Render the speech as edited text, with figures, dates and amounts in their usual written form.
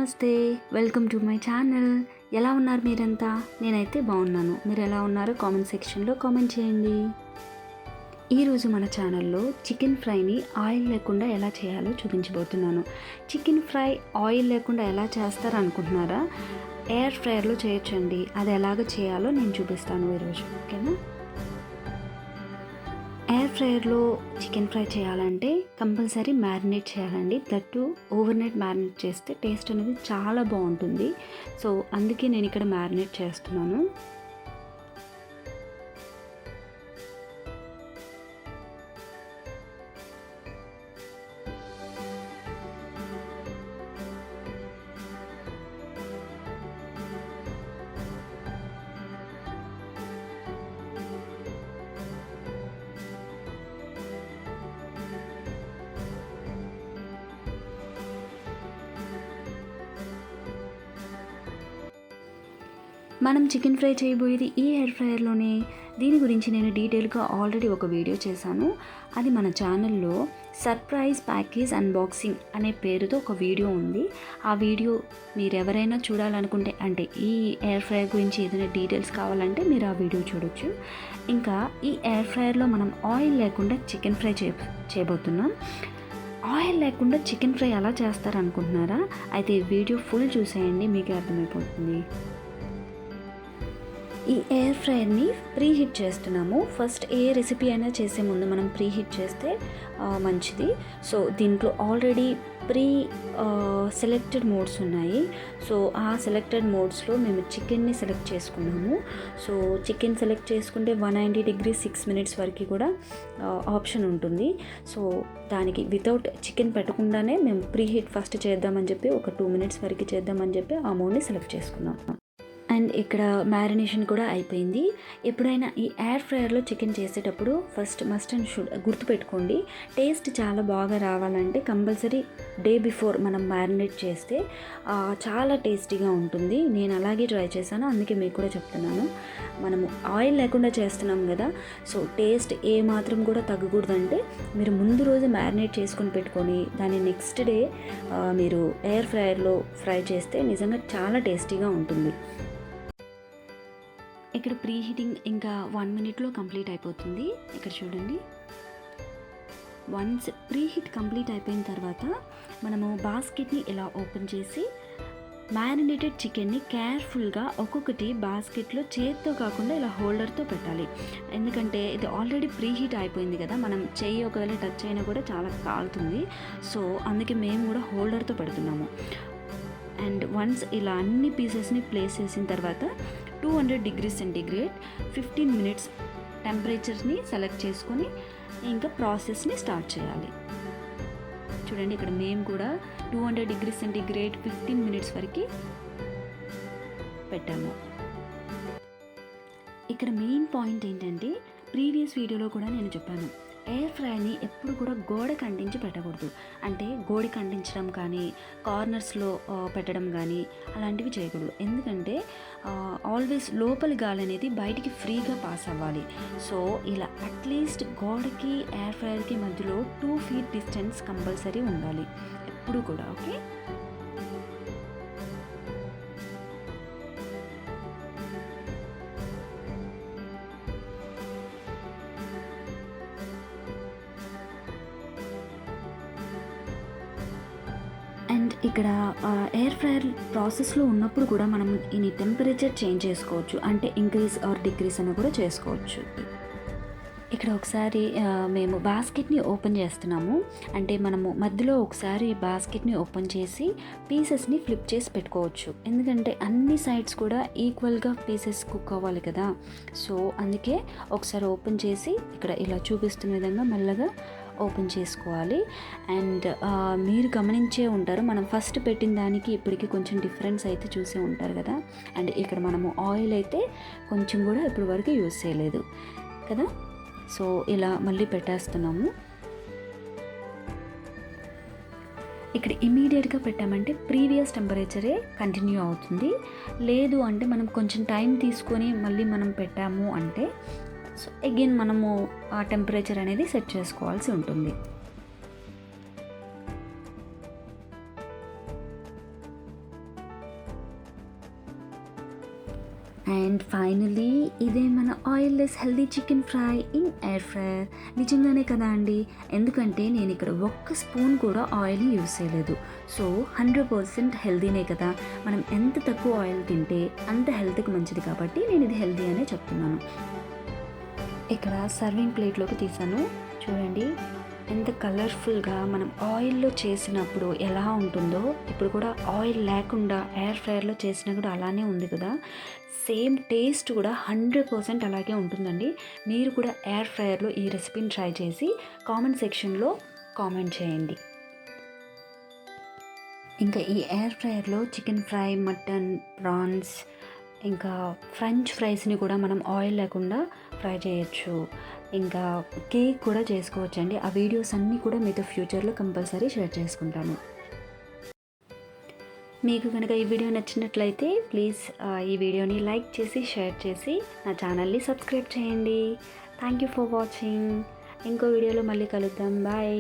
నమస్తే, welcome to my channel. ఎలా ఉన్నారు మీరంతా? నేనైతే బాగున్నాను. మీరు ఎలా ఉన్నారో కామెంట్ సెక్షన్లో కామెంట్ చేయండి. ఈరోజు మన ఛానల్లో చికెన్ ఫ్రైని ఆయిల్ లేకుండా ఎలా చేయాలో చూపించబోతున్నాను. చికెన్ ఫ్రై ఆయిల్ లేకుండా ఎలా చేస్తారో అనుకుంటున్నారా? ఎయిర్ ఫ్రైయర్లో చేయొచ్చండి. అది ఎలాగ చేయాలో నేను చూపిస్తాను ఈరోజు, ఓకేనా? ఎయిర్ ఫ్రైయర్లో చికెన్ ఫ్రై చేయాలంటే కంపల్సరీ మ్యారినేట్ చేయాలండి. దట్టు ఓవర్ నైట్ మ్యారినేట్ చేస్తే టేస్ట్ అనేది చాలా బాగుంటుంది. సో అందుకే నేను ఇక్కడ మ్యారినేట్ చేస్తున్నాను. మనం చికెన్ ఫ్రై చేయబోయేది ఈ ఎయిర్ ఫ్రైయర్లోనే. దీని గురించి నేను డీటెయిల్గా ఆల్రెడీ ఒక వీడియో చేశాను. అది మన ఛానల్లో సర్ప్రైజ్ ప్యాకేజ్ అన్బాక్సింగ్ అనే పేరుతో ఒక వీడియో ఉంది. ఆ వీడియో మీరు ఎవరైనా చూడాలనుకుంటే, అంటే ఈ ఎయిర్ ఫ్రైయర్ గురించి ఏదైనా డీటెయిల్స్ కావాలంటే మీరు ఆ వీడియో చూడొచ్చు. ఇంకా ఈ ఎయిర్ ఫ్రైయర్లో మనం ఆయిల్ లేకుండా చికెన్ ఫ్రై చేయబోతున్నాం. ఆయిల్ లేకుండా చికెన్ ఫ్రై ఎలా చేస్తారనుకుంటున్నారా? అయితే ఈ వీడియో ఫుల్ చూసేయండి, మీకే అర్థమైపోతుంది. ఈ ఎయిర్ ఫ్రైయర్ని ప్రీ హీట్ చేస్తున్నాము. ఫస్ట్ ఏ రెసిపీ అయినా చేసే ముందు మనం ప్రీ హీట్ చేస్తే మంచిది. సో దీంట్లో ఆల్రెడీ ప్రీ సెలెక్టెడ్ మోడ్స్ ఉన్నాయి. సో ఆ సెలెక్టెడ్ మోడ్స్లో మేము చికెన్ని సెలెక్ట్ చేసుకున్నాము. సో చికెన్ సెలెక్ట్ చేసుకుంటే 190 degrees 6 minutes వరకు కూడా ఆప్షన్ ఉంటుంది. సో దానికి వితౌట్ చికెన్ పెట్టకుండానే మేము ప్రీ హీట్ ఫస్ట్ చేద్దామని చెప్పి ఒక 2 minutes వరకు చేద్దామని చెప్పి ఆ మోడ్ని సెలెక్ట్ చేసుకున్నాం. అండ్ ఇక్కడ మ్యారినేషన్ కూడా అయిపోయింది. ఎప్పుడైనా ఈ ఎయిర్ ఫ్రైయర్లో చికెన్ చేసేటప్పుడు ఫస్ట్ మస్ట్ అండ్ షుడ్ గుర్తుపెట్టుకోండి, టేస్ట్ చాలా బాగా రావాలంటే కంపల్సరీ డే బిఫోర్ మనం మ్యారినేట్ చేస్తే చాలా టేస్టీగా ఉంటుంది. నేను అలాగే ట్రై చేశాను, అందుకే మీకు కూడా చెప్తున్నాను. మనము ఆయిల్ లేకుండా చేస్తున్నాం కదా, సో టేస్ట్ ఏ మాత్రం కూడా తగ్గకూడదంటే మీరు ముందు రోజు మ్యారినేట్ చేసుకొని పెట్టుకొని దాన్ని నెక్స్ట్ డే మీరు ఎయిర్ ఫ్రైయర్లో ఫ్రై చేస్తే నిజంగా చాలా టేస్టీగా ఉంటుంది. ఇక్కడ ప్రీ హీటింగ్ ఇంకా 1 minute కంప్లీట్ అయిపోతుంది. ఇక్కడ చూడండి, వన్స్ ప్రీ హీట్ కంప్లీట్ అయిపోయిన తర్వాత మనము బాస్కెట్ని ఇలా ఓపెన్ చేసి మ్యారినేటెడ్ చికెన్ని కేర్ఫుల్గా ఒక్కొక్కటి బాస్కెట్లో చేత్తో కాకుండా ఇలా హోల్డర్తో పెట్టాలి. ఎందుకంటే ఇది ఆల్రెడీ ప్రీ హీట్ అయిపోయింది కదా, మనం చెయ్యి ఒకవేళ టచ్ అయినా కూడా చాలా కాలుతుంది. సో అందుకే మేము కూడా హోల్డర్తో పెడుతున్నాము. అండ్ వన్స్ ఇలా అన్ని పీసెస్ని ప్లేస్ చేసిన తర్వాత 200 degrees centigrade 15 minutes టెంపరేచర్ని సెలెక్ట్ చేసుకొని ఇంకా ప్రాసెస్ని స్టార్ట్ చేయాలి. చూడండి, ఇక్కడ మేము కూడా 200 degrees centigrade 15 minutes వరకు పెట్టాము. ఇక్కడ మెయిన్ పాయింట్ ఏంటంటే, ప్రీవియస్ వీడియోలో కూడా నేను చెప్పాను, ఎయిర్ ఫ్రైని ఎప్పుడు కూడా గోడకి అంటించి పెట్టకూడదు. అంటే గోడకి అంటించడం కానీ కార్నర్స్లో పెట్టడం కానీ అలాంటివి చేయకూడదు. ఎందుకంటే ఆల్వేస్ లోపలి గాలి అనేది బయటికి ఫ్రీగా పాస్ అవ్వాలి. సో ఇలా అట్లీస్ట్ గోడకి ఎయిర్ ఫ్రైయర్కి మధ్యలో 2 feet డిస్టెన్స్ కంపల్సరీ ఉండాలి ఎప్పుడు కూడా, ఓకే? అండ్ ఇక్కడ ఎయిర్ ఫ్రైయర్ ప్రాసెస్లో ఉన్నప్పుడు కూడా మనం ఈ టెంపరేచర్ చేంజ్ చేసుకోవచ్చు, అంటే ఇంక్రీజ్ ఆర్ డిక్రీజ్ అని కూడా చేసుకోవచ్చు. ఇక్కడ ఒకసారి మేము బాస్కెట్ని ఓపెన్ చేస్తున్నాము. అంటే మనము మధ్యలో ఒకసారి బాస్కెట్ని ఓపెన్ చేసి పీసెస్ని ఫ్లిప్ చేసి పెట్టుకోవచ్చు. ఎందుకంటే అన్ని సైడ్స్ కూడా ఈక్వల్గా పీసెస్ కుక్ అవ్వాలి కదా. సో అందుకే ఒకసారి ఓపెన్ చేసి ఇక్కడ ఇలా చూపిస్తున్న విధంగా మెల్లగా ఓపెన్ చేసుకోవాలి. అండ్ మీరు గమనించే ఉంటారు, మనం ఫస్ట్ పెట్టిన దానికి ఇప్పటికి కొంచెం డిఫరెన్స్ అయితే చూసే ఉంటారు కదా. అండ్ ఇక్కడ మనము ఆయిల్ అయితే కొంచెం కూడా ఇప్పటి వరకు యూజ్ చేయలేదు కదా. సో ఇలా మళ్ళీ పెట్టేస్తున్నాము. ఇక్కడ ఇమీడియట్గా పెట్టామంటే ప్రీవియస్ టెంపరేచరే కంటిన్యూ అవుతుంది. లేదు అంటే మనం కొంచెం టైం తీసుకొని మళ్ళీ మనం పెట్టాము అంటే సో అగైన్ మనము ఆ టెంపరేచర్ అనేది సెట్ చేసుకోవాల్సి ఉంటుంది. అండ్ ఫైనలీ ఇదే మన oilless healthy chicken fry in air fryer. నిజంగానే కదా అండి, ఎందుకంటే నేను ఇక్కడ ఒక్క స్పూన్ కూడా ఆయిల్ యూస్ చేయలేదు. సో 100% హెల్దీనే కదా. మనం ఎంత తక్కువ ఆయిల్ తింటే అంత హెల్త్కి మంచిది కాబట్టి నేను ఇది హెల్దీ అనే చెప్తున్నాను. ఇక్కడ సర్వింగ్ ప్లేట్లోకి తీసాను. చూడండి ఎంత కలర్ఫుల్గా మనం ఆయిల్లో చేసినప్పుడు ఎలా ఉంటుందో ఇప్పుడు కూడా ఆయిల్ లేకుండా ఎయిర్ ఫ్రైయర్లో చేసినా కూడా అలానే ఉంది కదా. సేమ్ టేస్ట్ కూడా 100% అలాగే ఉంటుందండి. మీరు కూడా ఎయిర్ ఫ్రైయర్లో ఈ రెసిపీని ట్రై చేసి కామెంట్ సెక్షన్లో కామెంట్ చేయండి. ఇంకా ఈ ఎయిర్ ఫ్రైయర్లో చికెన్ ఫ్రై, మటన్, ప్రాన్స్, ఇంకా ఫ్రెంచ్ ఫ్రైస్ని కూడా మనం ఆయిల్ లేకుండా ఫ్రై చేయొచ్చు. ఇంకా కేక్ కూడా చేసుకోవచ్చండి. ఆ వీడియోస్ అన్నీ కూడా మీతో ఫ్యూచర్లో కంపల్సరీ షేర్ చేసుకుంటాను. మీకు కనుక ఈ వీడియో నచ్చినట్లయితే ప్లీజ్ ఈ వీడియోని లైక్ చేసి షేర్ చేసి నా ఛానల్ని సబ్స్క్రైబ్ చేయండి. Thank you for watching. ఇంకో వీడియోలో మళ్ళీ కలుద్దాం. బాయ్.